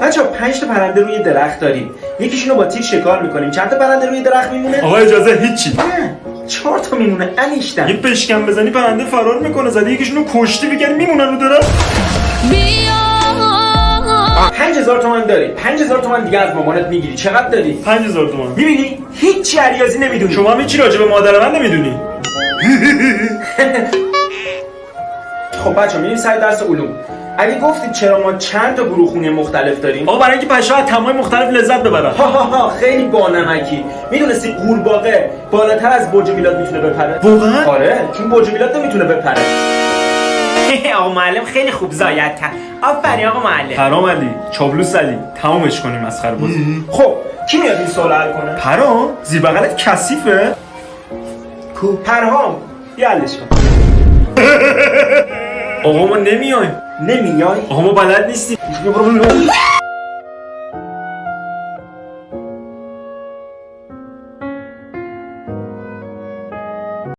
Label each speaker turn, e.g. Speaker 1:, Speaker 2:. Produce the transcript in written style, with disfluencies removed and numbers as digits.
Speaker 1: بچه‌ها 5 تا پرنده روی درخت داریم. یکیشونو با تیر شکار میکنیم. چند تا پرنده روی درخت میمونه؟
Speaker 2: آقا اجازه هیچی.
Speaker 1: نه 4 تا میمونه. انیشتن.
Speaker 2: یه پشکم بزنی پرنده فرار میکنه، زدی یکیشونو کشتی بگن میمونن رو درخت.
Speaker 1: 5000 تومان داری. 5000 تومان دیگه از مامانت میگیری. چقدر داری؟
Speaker 2: 5000 تومان.
Speaker 1: میبینی؟ هیچ ریاضی نمیدونی.
Speaker 2: شما هم هیچی راجع به مادر من نمیدونی.
Speaker 1: خب بچه‌ها میریم سر درس علوم. اگه گفتید چرا ما چند تا گروه خونی مختلف داریم؟
Speaker 2: آقا برای اینکه بچه‌ها از تمای مختلف لذت ببرن.
Speaker 1: خیلی بانمکی. میدونستی قورباغه بالاتر از برج میلاد میتونه بپره؟
Speaker 2: واقعا؟
Speaker 1: آره، چون برج میلاد نمیتونه بپره.
Speaker 3: آقا معلم خیلی خوب زایت کرد. آفرین آقا معلم.
Speaker 2: حرام علی، چابلوس علی، تمامش کنیم مسخره بازی.
Speaker 1: خب کی میاد این سوال حل کنه؟
Speaker 2: پرام زیر بغلت کثیفه؟
Speaker 1: پرهام یه حلش کن.
Speaker 2: آقا ما نمیایم.
Speaker 1: نمیای؟
Speaker 2: آقا ما بلد نیستیم.